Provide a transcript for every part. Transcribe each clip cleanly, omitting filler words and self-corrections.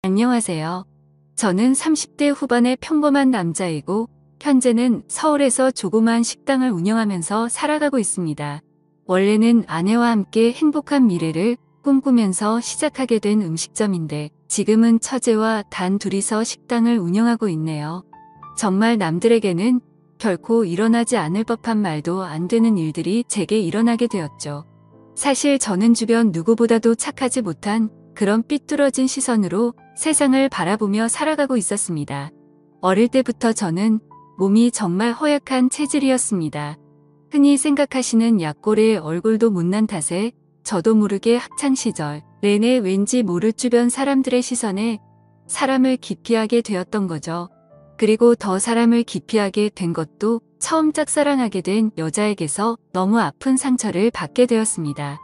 안녕하세요. 저는 30대 후반의 평범한 남자이고 현재는 서울에서 조그만 식당을 운영하면서 살아가고 있습니다. 원래는 아내와 함께 행복한 미래를 꿈꾸면서 시작하게 된 음식점인데 지금은 처제와 단 둘이서 식당을 운영하고 있네요. 정말 남들에게는 결코 일어나지 않을 법한 말도 안 되는 일들이 제게 일어나게 되었죠. 사실 저는 주변 누구보다도 착하지 못한 그런 삐뚤어진 시선으로 세상을 바라보며 살아가고 있었습니다. 어릴 때부터 저는 몸이 정말 허약한 체질이었습니다. 흔히 생각하시는 약골의 얼굴도 못난 탓에 저도 모르게 학창시절 내내 왠지 모를 주변 사람들의 시선에 사람을 기피하게 되었던 거죠. 그리고 더 사람을 기피하게 된 것도 처음 짝사랑하게 된 여자에게서 너무 아픈 상처를 받게 되었습니다.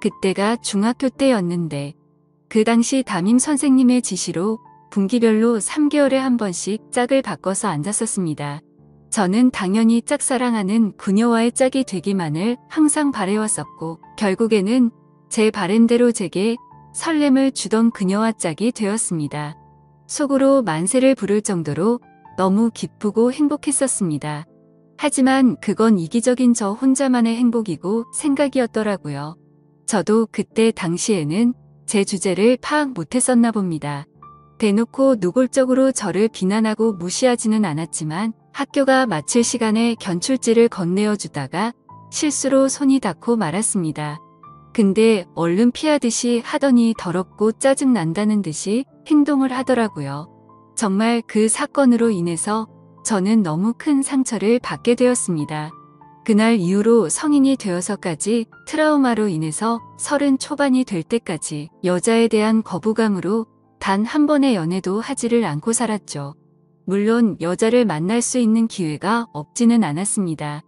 그때가 중학교 때였는데 그 당시 담임 선생님의 지시로 분기별로 3개월에 한 번씩 짝을 바꿔서 앉았었습니다. 저는 당연히 짝사랑하는 그녀와의 짝이 되기만을 항상 바래왔었고 결국에는 제 바램대로 제게 설렘을 주던 그녀와 짝이 되었습니다. 속으로 만세를 부를 정도로 너무 기쁘고 행복했었습니다. 하지만 그건 이기적인 저 혼자만의 행복이고 생각이었더라고요. 저도 그때 당시에는 제 주제를 파악 못했었나 봅니다. 대놓고 노골적으로 저를 비난하고 무시하지는 않았지만 학교가 마칠 시간에 견출지를 건네어 주다가 실수로 손이 닿고 말았습니다. 근데 얼른 피하듯이 하더니 더럽고 짜증난다는 듯이 행동을 하더라고요. 정말 그 사건으로 인해서 저는 너무 큰 상처를 받게 되었습니다. 그날 이후로 성인이 되어서까지 트라우마로 인해서 30 초반이 될 때까지 여자에 대한 거부감으로 단 한 번의 연애도 하지를 않고 살았죠. 물론 여자를 만날 수 있는 기회가 없지는 않았습니다.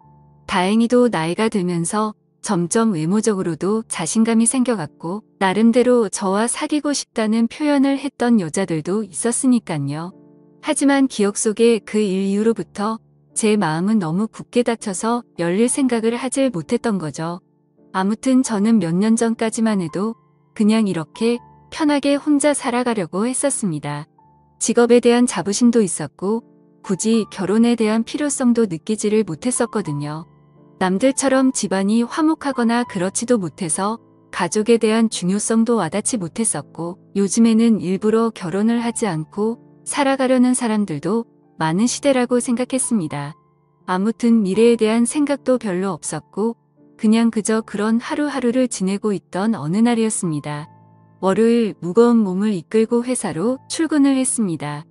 다행히도 나이가 들면서 점점 외모적으로도 자신감이 생겨갔고 나름대로 저와 사귀고 싶다는 표현을 했던 여자들도 있었으니깐요. 하지만 기억 속에 그 일 이후로부터 제 마음은 너무 굳게 닫혀서 열릴 생각을 하질 못했던 거죠. 아무튼 저는 몇 년 전까지만 해도 그냥 이렇게 편하게 혼자 살아가려고 했었습니다. 직업에 대한 자부심도 있었고 굳이 결혼에 대한 필요성도 느끼지를 못했었거든요. 남들처럼 집안이 화목하거나 그렇지도 못해서 가족에 대한 중요성도 와닿지 못했었고 요즘에는 일부러 결혼을 하지 않고 살아가려는 사람들도 많은 시대라고 생각했습니다. 아무튼 미래에 대한 생각도 별로 없었고 그냥 그저 그런 하루하루를 지내고 있던 어느 날이었습니다. 월요일 무거운 몸을 이끌고 회사로 출근을 했습니다.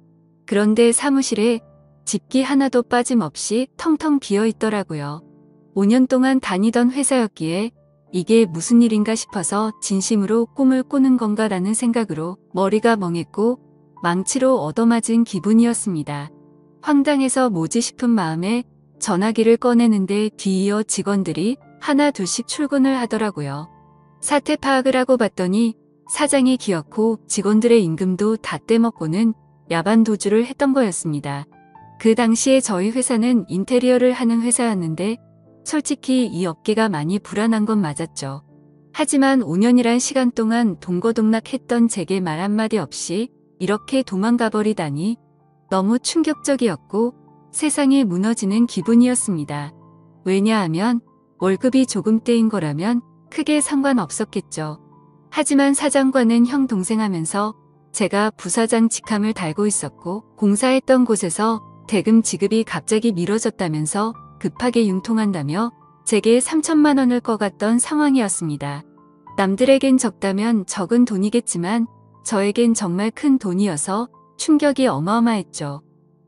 그런데 사무실에 집기 하나도 빠짐없이 텅텅 비어 있더라고요. 5년 동안 다니던 회사였기에 이게 무슨 일인가 싶어서 진심으로 꿈을 꾸는 건가라는 생각으로 머리가 멍했고 망치로 얻어맞은 기분이었습니다. 황당해서 뭐지 싶은 마음에 전화기를 꺼내는데 뒤이어 직원들이 하나 둘씩 출근을 하더라고요. 사태 파악을 하고 봤더니 사장이 기어코 직원들의 임금도 다 떼먹고는 야반 도주를 했던 거였습니다. 그 당시에 저희 회사는 인테리어를 하는 회사였는데 솔직히 이 업계가 많이 불안한 건 맞았죠. 하지만 5년이란 시간 동안 동거동락했던 제게 말 한마디 없이 이렇게 도망가 버리다니 너무 충격적이었고 세상이 무너지는 기분이었습니다. 왜냐하면 월급이 조금 떼인 거라면 크게 상관없었겠죠. 하지만 사장과는 형 동생 하면서 제가 부사장 직함을 달고 있었고 공사했던 곳에서 대금 지급이 갑자기 미뤄졌다면서 급하게 융통한다며 제게 3천만 원을 꺼갔던 상황이었습니다. 남들에겐 적다면 적은 돈이겠지만 저에겐 정말 큰 돈이어서 충격이 어마어마했죠.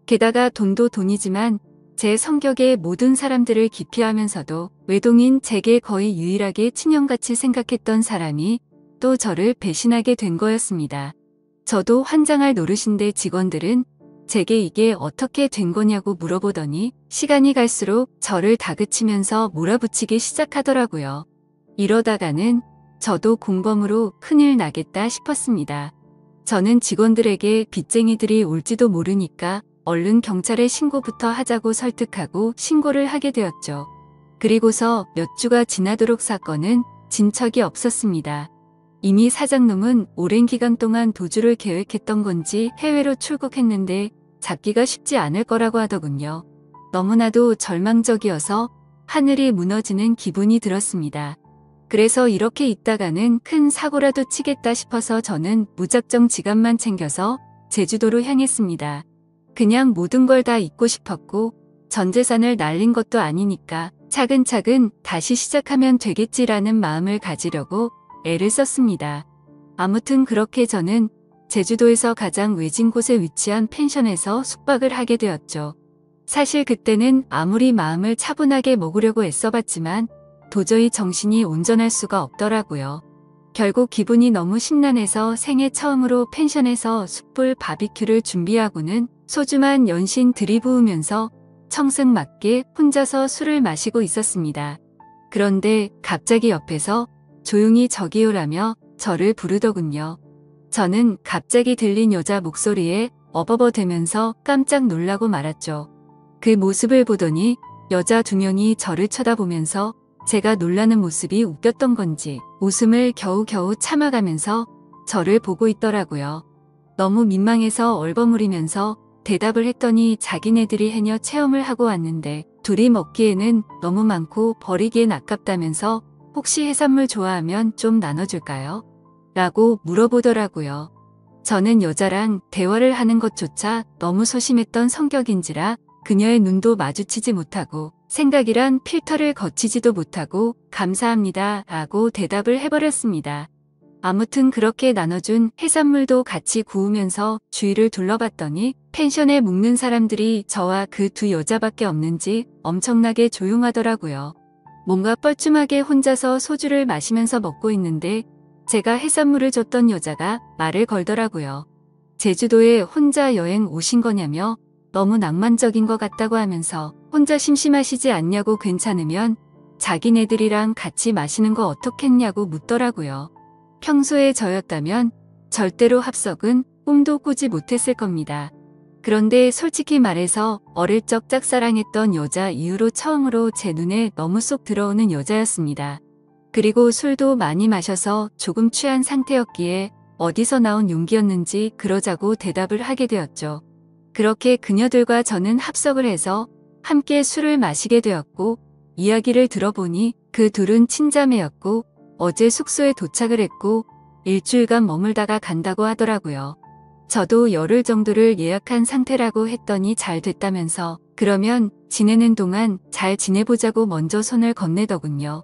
게다가 돈도 돈이지만 제 성격에 모든 사람들을 기피하면서도 외동인 제게 거의 유일하게 친형같이 생각했던 사람이 또 저를 배신하게 된 거였습니다. 저도 환장할 노릇인데 직원들은 제게 이게 어떻게 된 거냐고 물어보더니 시간이 갈수록 저를 다그치면서 몰아붙이기 시작하더라고요. 이러다가는 저도 공범으로 큰일 나겠다 싶었습니다. 저는 직원들에게 빚쟁이들이 올지도 모르니까 얼른 경찰에 신고부터 하자고 설득하고 신고를 하게 되었죠. 그리고서 몇 주가 지나도록 사건은 진척이 없었습니다. 이미 사장놈은 오랜 기간 동안 도주를 계획했던 건지 해외로 출국했는데 잡기가 쉽지 않을 거라고 하더군요. 너무나도 절망적이어서 하늘이 무너지는 기분이 들었습니다. 그래서 이렇게 있다가는 큰 사고라도 치겠다 싶어서 저는 무작정 지갑만 챙겨서 제주도로 향했습니다. 그냥 모든 걸 다 잊고 싶었고 전 재산을 날린 것도 아니니까 차근차근 다시 시작하면 되겠지라는 마음을 가지려고 애를 썼습니다. 아무튼 그렇게 저는 제주도에서 가장 외진 곳에 위치한 펜션에서 숙박을 하게 되었죠. 사실 그때는 아무리 마음을 차분하게 먹으려고 애써봤지만 도저히 정신이 온전할 수가 없더라고요. 결국 기분이 너무 심란해서 생애 처음으로 펜션에서 숯불 바비큐를 준비하고는 소주만 연신 들이부으면서 청승맞게 혼자서 술을 마시고 있었습니다. 그런데 갑자기 옆에서 조용히 저기요라며 저를 부르더군요. 저는 갑자기 들린 여자 목소리에 어버버되면서 깜짝 놀라고 말았죠. 그 모습을 보더니 여자 2명이 저를 쳐다보면서 제가 놀라는 모습이 웃겼던 건지 웃음을 겨우겨우 참아가면서 저를 보고 있더라고요. 너무 민망해서 얼버무리면서 대답을 했더니 자기네들이 해녀 체험을 하고 왔는데 둘이 먹기에는 너무 많고 버리기엔 아깝다면서 혹시 해산물 좋아하면 좀 나눠줄까요? 라고 물어보더라고요. 저는 여자랑 대화를 하는 것조차 너무 소심했던 성격인지라 그녀의 눈도 마주치지 못하고 생각이란 필터를 거치지도 못하고 감사합니다 라고 대답을 해버렸습니다. 아무튼 그렇게 나눠준 해산물도 같이 구우면서 주위를 둘러봤더니 펜션에 묵는 사람들이 저와 그 2 여자밖에 없는지 엄청나게 조용하더라고요. 뭔가 뻘쭘하게 혼자서 소주를 마시면서 먹고 있는데 제가 해산물을 줬던 여자가 말을 걸더라고요. 제주도에 혼자 여행 오신 거냐며 너무 낭만적인 것 같다고 하면서 혼자 심심하시지 않냐고 괜찮으면 자기네들이랑 같이 마시는 거 어떻겠냐고 묻더라고요. 평소에 저였다면 절대로 합석은 꿈도 꾸지 못했을 겁니다. 그런데 솔직히 말해서 어릴 적 짝사랑했던 여자 이후로 처음으로 제 눈에 너무 쏙 들어오는 여자였습니다. 그리고 술도 많이 마셔서 조금 취한 상태였기에 어디서 나온 용기였는지 그러자고 대답을 하게 되었죠. 그렇게 그녀들과 저는 합석을 해서 함께 술을 마시게 되었고 이야기를 들어보니 그 둘은 친자매였고 어제 숙소에 도착을 했고 일주일간 머물다가 간다고 하더라고요. 저도 열흘 정도를 예약한 상태라고 했더니 잘 됐다면서 그러면 지내는 동안 잘 지내보자고 먼저 손을 건네더군요.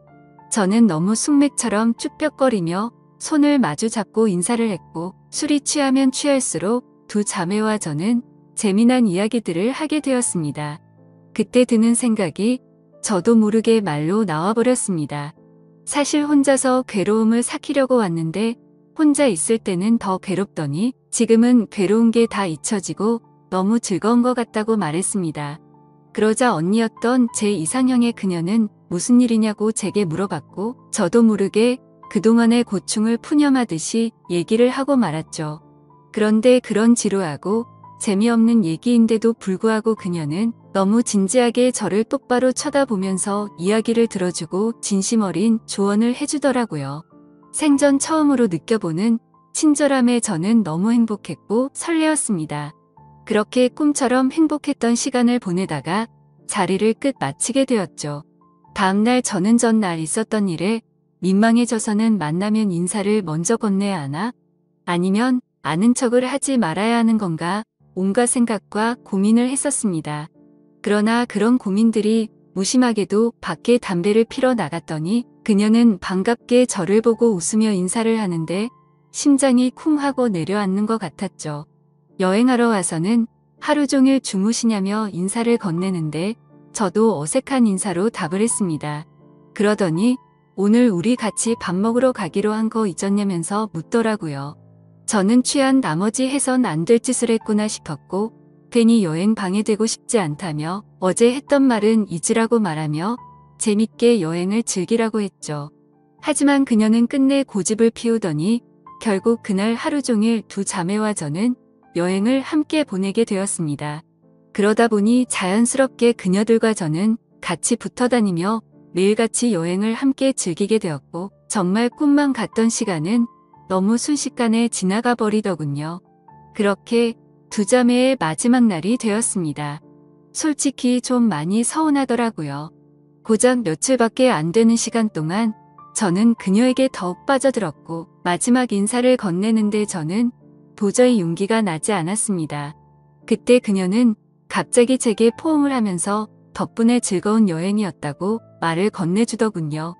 저는 너무 숙맥처럼 쭈뼛거리며 손을 마주 잡고 인사를 했고 술이 취하면 취할수록 2 자매와 저는 재미난 이야기들을 하게 되었습니다. 그때 드는 생각이 저도 모르게 말로 나와버렸습니다. 사실 혼자서 괴로움을 삭히려고 왔는데 혼자 있을 때는 더 괴롭더니 지금은 괴로운 게 다 잊혀지고 너무 즐거운 것 같다고 말했습니다. 그러자 언니였던 제 이상형의 그녀는 무슨 일이냐고 제게 물어봤고 저도 모르게 그동안의 고충을 푸념하듯이 얘기를 하고 말았죠. 그런데 그런 지루하고 재미없는 얘기인데도 불구하고 그녀는 너무 진지하게 저를 똑바로 쳐다보면서 이야기를 들어주고 진심 어린 조언을 해주더라고요. 생전 처음으로 느껴보는 친절함에 저는 너무 행복했고 설레었습니다. 그렇게 꿈처럼 행복했던 시간을 보내다가 자리를 끝 마치게 되었죠. 다음날 저는 전날 있었던 일에 민망해져서는 만나면 인사를 먼저 건네야 하나? 아니면 아는 척을 하지 말아야 하는 건가? 온갖 생각과 고민을 했었습니다. 그러나 그런 고민들이 무심하게도 밖에 담배를 피러 나갔더니 그녀는 반갑게 저를 보고 웃으며 인사를 하는데 심장이 쿵 하고 내려앉는 것 같았죠. 여행하러 와서는 하루 종일 주무시냐며 인사를 건네는데 저도 어색한 인사로 답을 했습니다. 그러더니 오늘 우리 같이 밥 먹으러 가기로 한 거 잊었냐면서 묻더라고요. 저는 취한 나머지 해선 안 될 짓을 했구나 싶었고 괜히 여행 방해되고 싶지 않다며 어제 했던 말은 잊으라고 말하며 재밌게 여행을 즐기라고 했죠. 하지만 그녀는 끝내 고집을 피우더니 결국 그날 하루 종일 2 자매와 저는 여행을 함께 보내게 되었습니다. 그러다 보니 자연스럽게 그녀들과 저는 같이 붙어 다니며 매일같이 여행을 함께 즐기게 되었고 정말 꿈만 같던 시간은 너무 순식간에 지나가 버리더군요. 그렇게 두 자매의 마지막 날이 되었습니다. 솔직히 좀 많이 서운하더라고요. 고작 며칠밖에 안 되는 시간 동안 저는 그녀에게 더욱 빠져들었고 마지막 인사를 건네는데 저는 도저히 용기가 나지 않았습니다. 그때 그녀는 갑자기 제게 포옹을 하면서 덕분에 즐거운 여행이었다고 말을 건네주더군요.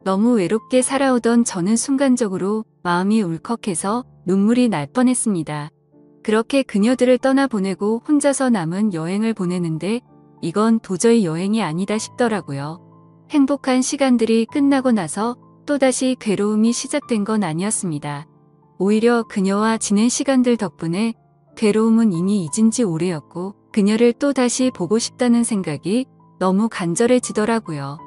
너무 외롭게 살아오던 저는 순간적으로 마음이 울컥해서 눈물이 날 뻔했습니다. 그렇게 그녀들을 떠나보내고 혼자서 남은 여행을 보내는데 이건 도저히 여행이 아니다 싶더라고요. 행복한 시간들이 끝나고 나서 또다시 괴로움이 시작된 건 아니었습니다. 오히려 그녀와 지낸 시간들 덕분에 괴로움은 이미 잊은 지 오래였고 그녀를 또다시 보고 싶다는 생각이 너무 간절해지더라고요.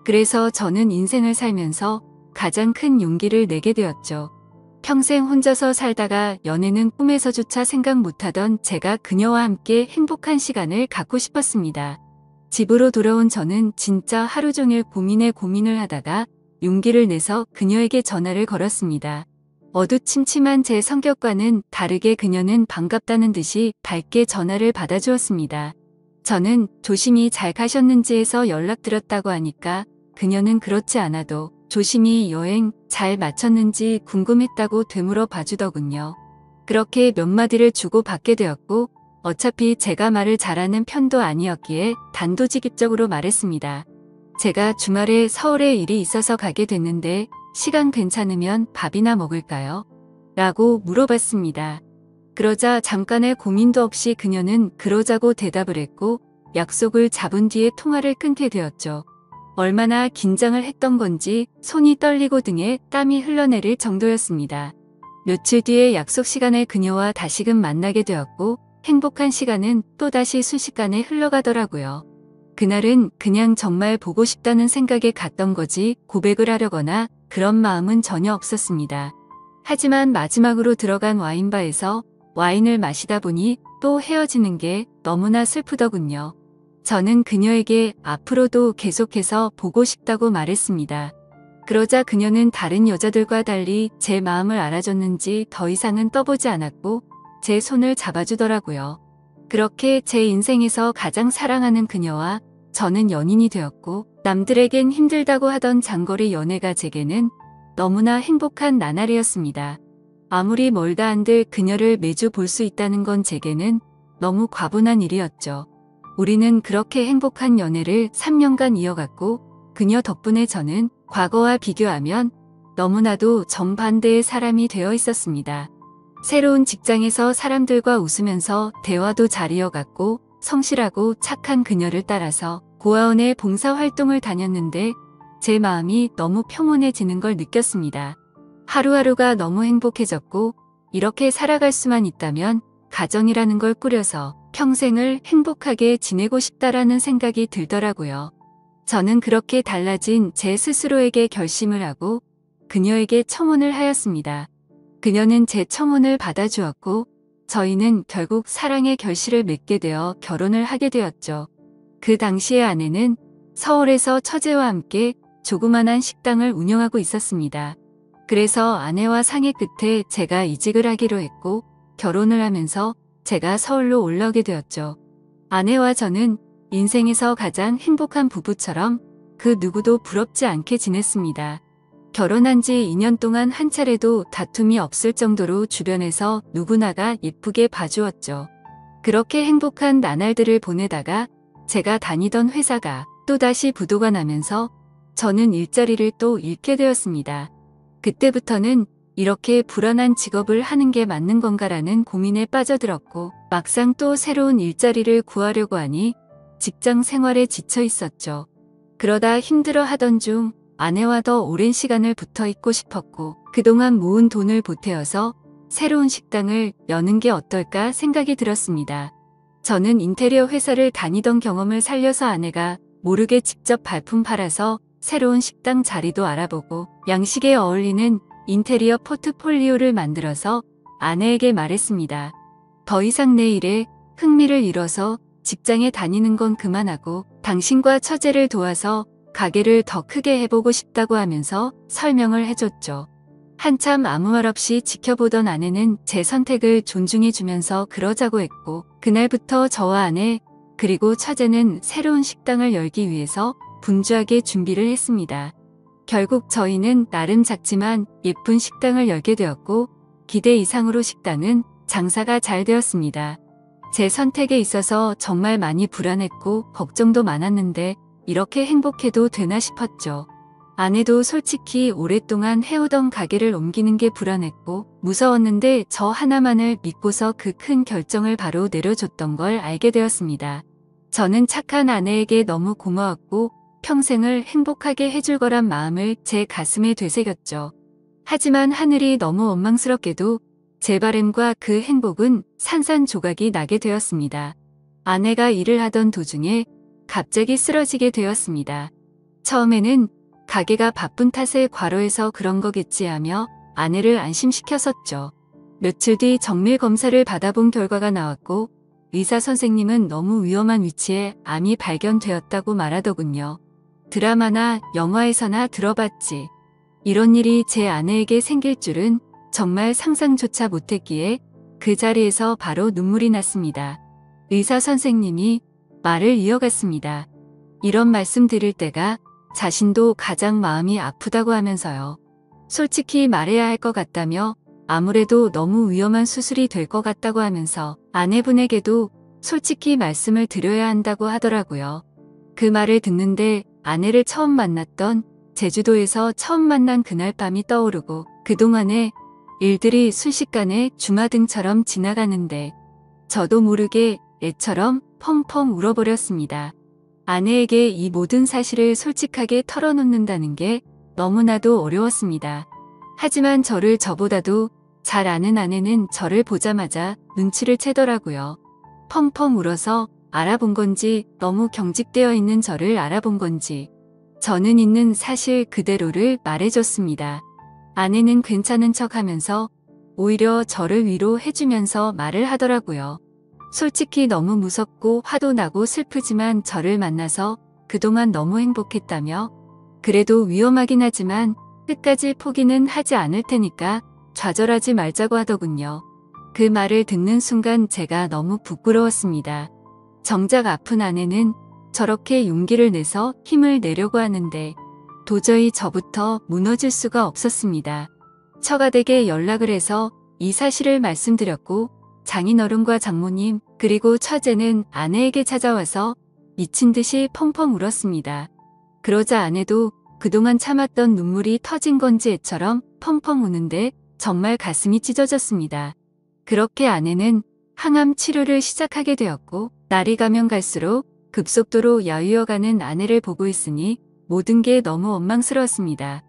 그래서 저는 인생을 살면서 가장 큰 용기를 내게 되었죠. 평생 혼자서 살다가 연애는 꿈에서조차 생각 못하던 제가 그녀와 함께 행복한 시간을 갖고 싶었습니다. 집으로 돌아온 저는 진짜 하루 종일 고민을 하다가 용기를 내서 그녀에게 전화를 걸었습니다. 어두침침한 제 성격과는 다르게 그녀는 반갑다는 듯이 밝게 전화를 받아주었습니다. 저는 조심히 잘 가셨는지 해서 연락드렸다고 하니까 그녀는 그렇지 않아도 조심히 여행 잘 마쳤는지 궁금했다고 되물어 봐주더군요. 그렇게 몇 마디를 주고받게 되었고 어차피 제가 말을 잘하는 편도 아니었기에 단도직입적으로 말했습니다. 제가 주말에 서울에 일이 있어서 가게 됐는데 시간 괜찮으면 밥이나 먹을까요? 라고 물어봤습니다. 그러자 잠깐의 고민도 없이 그녀는 그러자고 대답을 했고 약속을 잡은 뒤에 통화를 끊게 되었죠. 얼마나 긴장을 했던 건지 손이 떨리고 등에 땀이 흘러내릴 정도였습니다. 며칠 뒤에 약속 시간에 그녀와 다시금 만나게 되었고 행복한 시간은 또다시 순식간에 흘러가더라고요. 그날은 그냥 정말 보고 싶다는 생각에 갔던 거지 고백을 하려거나 그런 마음은 전혀 없었습니다. 하지만 마지막으로 들어간 와인바에서 와인을 마시다 보니 또 헤어지는 게 너무나 슬프더군요. 저는 그녀에게 앞으로도 계속해서 보고 싶다고 말했습니다. 그러자 그녀는 다른 여자들과 달리 제 마음을 알아줬는지 더 이상은 떠보지 않았고 제 손을 잡아주더라고요. 그렇게 제 인생에서 가장 사랑하는 그녀와 저는 연인이 되었고 남들에겐 힘들다고 하던 장거리 연애가 제게는 너무나 행복한 나날이었습니다. 아무리 멀다 한들 그녀를 매주 볼 수 있다는 건 제게는 너무 과분한 일이었죠. 우리는 그렇게 행복한 연애를 3년간 이어갔고 그녀 덕분에 저는 과거와 비교하면 너무나도 정반대의 사람이 되어 있었습니다. 새로운 직장에서 사람들과 웃으면서 대화도 잘 이어갔고 성실하고 착한 그녀를 따라서 고아원에 봉사활동을 다녔는데 제 마음이 너무 평온해지는 걸 느꼈습니다. 하루하루가 너무 행복해졌고 이렇게 살아갈 수만 있다면 가정이라는 걸 꾸려서 평생을 행복하게 지내고 싶다라는 생각이 들더라고요. 저는 그렇게 달라진 제 스스로에게 결심을 하고 그녀에게 청혼을 하였습니다. 그녀는 제 청혼을 받아주었고 저희는 결국 사랑의 결실을 맺게 되어 결혼을 하게 되었죠. 그 당시의 아내는 서울에서 처제와 함께 조그만한 식당을 운영하고 있었습니다. 그래서 아내와 상의 끝에 제가 이직을 하기로 했고 결혼을 하면서 제가 서울로 올라오게 되었죠. 아내와 저는 인생에서 가장 행복한 부부처럼 그 누구도 부럽지 않게 지냈습니다. 결혼한 지 2년 동안 한 차례도 다툼이 없을 정도로 주변에서 누구나가 예쁘게 봐주었죠. 그렇게 행복한 나날들을 보내다가 제가 다니던 회사가 또다시 부도가 나면서 저는 일자리를 또 잃게 되었습니다. 그때부터는 이렇게 불안한 직업을 하는 게 맞는 건가라는 고민에 빠져들었고 막상 또 새로운 일자리를 구하려고 하니 직장 생활에 지쳐 있었죠. 그러다 힘들어 하던 중 아내와 더 오랜 시간을 붙어 있고 싶었고 그동안 모은 돈을 보태어서 새로운 식당을 여는 게 어떨까 생각이 들었습니다. 저는 인테리어 회사를 다니던 경험을 살려서 아내가 모르게 직접 발품 팔아서 새로운 식당 자리도 알아보고 양식에 어울리는 인테리어 포트폴리오를 만들어서 아내에게 말했습니다. 더 이상 내 일에 흥미를 잃어서 직장에 다니는 건 그만하고 당신과 처제를 도와서 가게를 더 크게 해보고 싶다고 하면서 설명을 해줬죠. 한참 아무 말 없이 지켜보던 아내는 제 선택을 존중해주면서 그러자고 했고, 그날부터 저와 아내 그리고 처제는 새로운 식당을 열기 위해서 분주하게 준비를 했습니다. 결국 저희는 나름 작지만 예쁜 식당을 열게 되었고, 기대 이상으로 식당은 장사가 잘 되었습니다. 제 선택에 있어서 정말 많이 불안했고 걱정도 많았는데 이렇게 행복해도 되나 싶었죠. 아내도 솔직히 오랫동안 해오던 가게를 옮기는 게 불안했고 무서웠는데 저 하나만을 믿고서 그 큰 결정을 바로 내려줬던 걸 알게 되었습니다. 저는 착한 아내에게 너무 고마웠고 평생을 행복하게 해줄 거란 마음을 제 가슴에 되새겼죠. 하지만 하늘이 너무 원망스럽게도 제 바램과 그 행복은 산산조각이 나게 되었습니다. 아내가 일을 하던 도중에 갑자기 쓰러지게 되었습니다. 처음에는 가게가 바쁜 탓에 과로해서 그런 거겠지 하며 아내를 안심시켰었죠. 며칠 뒤 정밀 검사를 받아본 결과가 나왔고 의사 선생님은 너무 위험한 위치에 암이 발견되었다고 말하더군요. 드라마나 영화에서나 들어봤지. 이런 일이 제 아내에게 생길 줄은 정말 상상조차 못했기에 그 자리에서 바로 눈물이 났습니다. 의사 선생님이 말을 이어갔습니다. 이런 말씀 드릴 때가 자신도 가장 마음이 아프다고 하면서요. 솔직히 말해야 할 것 같다며 아무래도 너무 위험한 수술이 될 것 같다고 하면서 아내분에게도 솔직히 말씀을 드려야 한다고 하더라고요. 그 말을 듣는데 아내를 처음 만났던 제주도에서 처음 만난 그날 밤이 떠오르고 그동안의 일들이 순식간에 주마등처럼 지나가는데 저도 모르게 애처럼 펑펑 울어버렸습니다. 아내에게 이 모든 사실을 솔직하게 털어놓는다는 게 너무나도 어려웠습니다. 하지만 저를 저보다도 잘 아는 아내는 저를 보자마자 눈치를 채더라고요. 펑펑 울어서 알아본 건지 너무 경직되어 있는 저를 알아본 건지 저는 있는 사실 그대로를 말해줬습니다. 아내는 괜찮은 척하면서 오히려 저를 위로해주면서 말을 하더라고요. 솔직히 너무 무섭고 화도 나고 슬프지만 저를 만나서 그동안 너무 행복했다며 그래도 위험하긴 하지만 끝까지 포기는 하지 않을 테니까 좌절하지 말자고 하더군요. 그 말을 듣는 순간 제가 너무 부끄러웠습니다. 정작 아픈 아내는 저렇게 용기를 내서 힘을 내려고 하는데 도저히 저부터 무너질 수가 없었습니다. 처가댁에 연락을 해서 이 사실을 말씀드렸고 장인어른과 장모님 그리고 처제는 아내에게 찾아와서 미친 듯이 펑펑 울었습니다. 그러자 아내도 그동안 참았던 눈물이 터진 건지 애처럼 펑펑 우는데 정말 가슴이 찢어졌습니다. 그렇게 아내는 항암 치료를 시작하게 되었고 날이 가면 갈수록 급속도로 야위어가는 아내를 보고 있으니 모든 게 너무 원망스러웠습니다.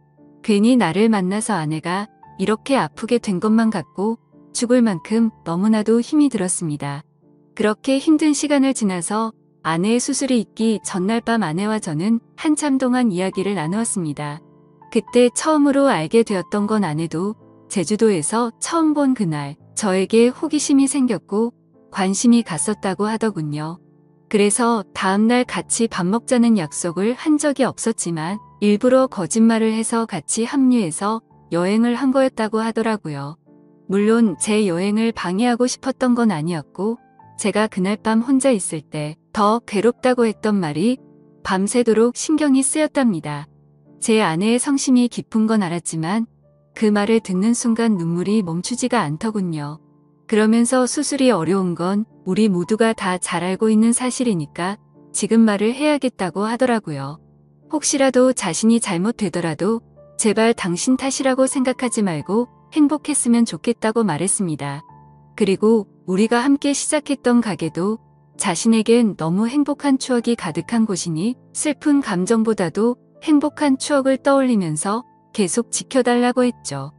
괜히 나를 만나서 아내가 이렇게 아프게 된 것만 같고 죽을 만큼 너무나도 힘이 들었습니다. 그렇게 힘든 시간을 지나서 아내의 수술이 있기 전날 밤 아내와 저는 한참 동안 이야기를 나누었습니다. 그때 처음으로 알게 되었던 건 아내도 제주도에서 처음 본 그날 저에게 호기심이 생겼고 관심이 갔었다고 하더군요. 그래서 다음날 같이 밥 먹자는 약속을 한 적이 없었지만 일부러 거짓말을 해서 같이 합류해서 여행을 한 거였다고 하더라고요. 물론 제 여행을 방해하고 싶었던 건 아니었고 제가 그날 밤 혼자 있을 때 더 괴롭다고 했던 말이 밤새도록 신경이 쓰였답니다. 제 아내의 성심이 깊은 건 알았지만 그 말을 듣는 순간 눈물이 멈추지가 않더군요. 그러면서 수술이 어려운 건 우리 모두가 다 잘 알고 있는 사실이니까 지금 말을 해야겠다고 하더라고요. 혹시라도 자신이 잘못되더라도 제발 당신 탓이라고 생각하지 말고 행복했으면 좋겠다고 말했습니다. 그리고 우리가 함께 시작했던 가게도 자신에겐 너무 행복한 추억이 가득한 곳이니 슬픈 감정보다도 행복한 추억을 떠올리면서 계속 지켜달라고 했죠.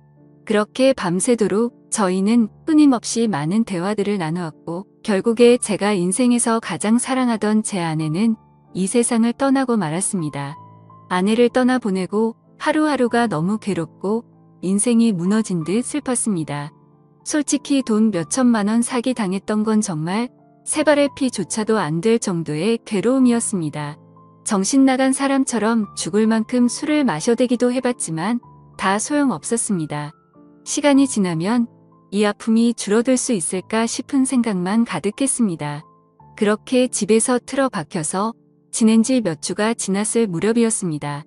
그렇게 밤새도록 저희는 끊임없이 많은 대화들을 나누었고 결국에 제가 인생에서 가장 사랑하던 제 아내는 이 세상을 떠나고 말았습니다. 아내를 떠나보내고 하루하루가 너무 괴롭고 인생이 무너진 듯 슬펐습니다. 솔직히 돈 몇천만 원 사기 당했던 건 정말 세 발의 피조차도 안 될 정도의 괴로움이었습니다. 정신 나간 사람처럼 죽을 만큼 술을 마셔대기도 해봤지만 다 소용없었습니다. 시간이 지나면 이 아픔이 줄어들 수 있을까 싶은 생각만 가득했습니다. 그렇게 집에서 틀어박혀서 지낸 지 몇 주가 지났을 무렵이었습니다.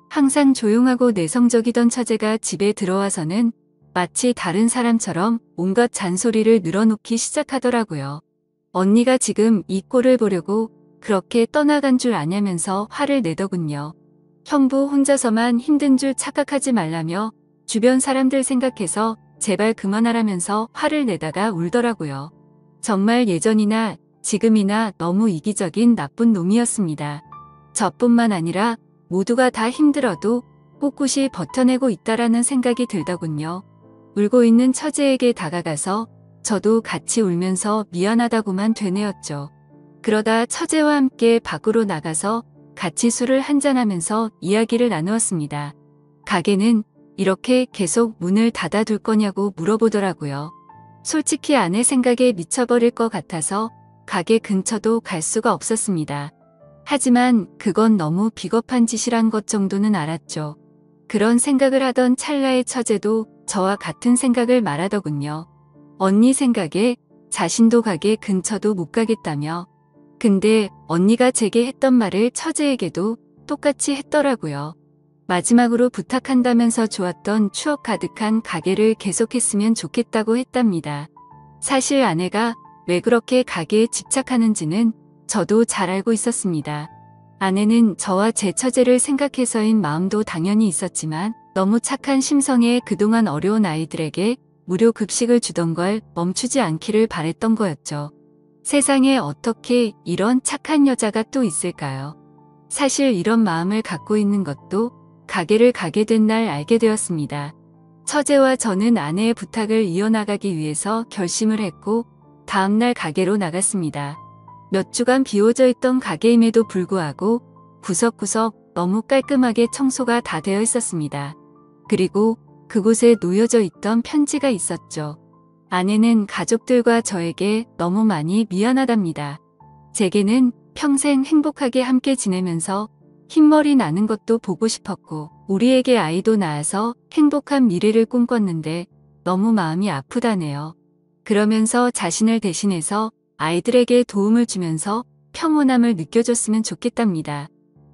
항상 조용하고 내성적이던 처제가 집에 들어와서는 마치 다른 사람처럼 온갖 잔소리를 늘어놓기 시작하더라고요. 언니가 지금 이 꼴을 보려고 그렇게 떠나간 줄 아냐면서 화를 내더군요. 형부 혼자서만 힘든 줄 착각하지 말라며 주변 사람들 생각해서 제발 그만하라면서 화를 내다가 울더라고요. 정말 예전이나 지금이나 너무 이기적인 나쁜 놈이었습니다. 저뿐만 아니라 모두가 다 힘들어도 꿋꿋이 버텨내고 있다라는 생각이 들더군요. 울고 있는 처제에게 다가가서 저도 같이 울면서 미안하다고만 되뇌었죠. 그러다 처제와 함께 밖으로 나가서 같이 술을 한잔하면서 이야기를 나누었습니다. 가게는 이렇게 계속 문을 닫아둘 거냐고 물어보더라고요. 솔직히 아내 생각에 미쳐버릴 것 같아서 가게 근처도 갈 수가 없었습니다. 하지만 그건 너무 비겁한 짓이란 것 정도는 알았죠. 그런 생각을 하던 찰나의 처제도 저와 같은 생각을 말하더군요. 언니 생각에 자신도 가게 근처도 못 가겠다며. 근데 언니가 제게 했던 말을 처제에게도 똑같이 했더라고요. 마지막으로 부탁한다면서 좋았던 추억 가득한 가게를 계속했으면 좋겠다고 했답니다. 사실 아내가 왜 그렇게 가게에 집착하는지는 저도 잘 알고 있었습니다. 아내는 저와 제 처제를 생각해서인 마음도 당연히 있었지만 너무 착한 심성에 그동안 어려운 아이들에게 무료 급식을 주던 걸 멈추지 않기를 바랬던 거였죠. 세상에 어떻게 이런 착한 여자가 또 있을까요? 사실 이런 마음을 갖고 있는 것도 가게를 가게 된 날 알게 되었습니다. 처제와 저는 아내의 부탁을 이어나가기 위해서 결심을 했고 다음날 가게로 나갔습니다. 몇 주간 비워져 있던 가게임에도 불구하고 구석구석 너무 깔끔하게 청소가 다 되어 있었습니다. 그리고 그곳에 놓여져 있던 편지가 있었죠. 아내는 가족들과 저에게 너무 많이 미안하답니다. 제게는 평생 행복하게 함께 지내면서 흰머리 나는 것도 보고 싶었고 우리에게 아이도 낳아서 행복한 미래를 꿈꿨는데 너무 마음이 아프다네요. 그러면서 자신을 대신해서 아이들에게 도움을 주면서 평온함을 느껴줬으면 좋겠답니다.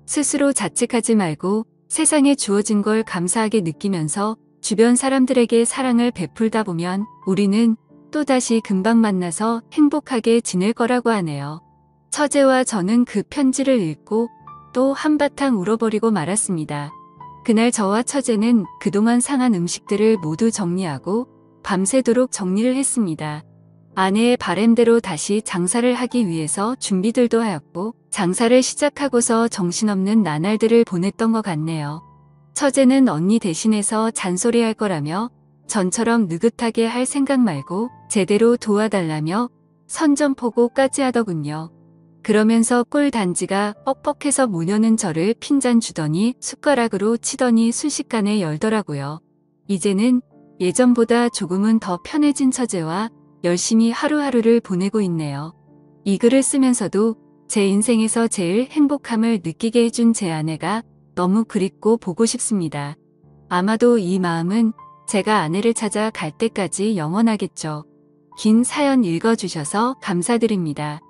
스스로 자책하지 말고 세상에 주어진 걸 감사하게 느끼면서 주변 사람들에게 사랑을 베풀다 보면 우리는 또다시 금방 만나서 행복하게 지낼 거라고 하네요. 처제와 저는 그 편지를 읽고 또 한바탕 울어버리고 말았습니다. 그날 저와 처제는 그동안 상한 음식들을 모두 정리하고 밤새도록 정리를 했습니다. 아내의 바램대로 다시 장사를 하기 위해서 준비들도 하였고 장사를 시작하고서 정신없는 나날들을 보냈던 것 같네요. 처제는 언니 대신해서 잔소리할 거라며 전처럼 느긋하게 할 생각 말고 제대로 도와달라며 선전포고까지 하더군요. 그러면서 꿀단지가 뻑뻑해서 모녀는 저를 핀잔 주더니 숟가락으로 치더니 순식간에 열더라고요. 이제는 예전보다 조금은 더 편해진 처제와 열심히 하루하루를 보내고 있네요. 이 글을 쓰면서도 제 인생에서 제일 행복함을 느끼게 해준 제 아내가 너무 그립고 보고 싶습니다. 아마도 이 마음은 제가 아내를 찾아 갈 때까지 영원하겠죠. 긴 사연 읽어주셔서 감사드립니다.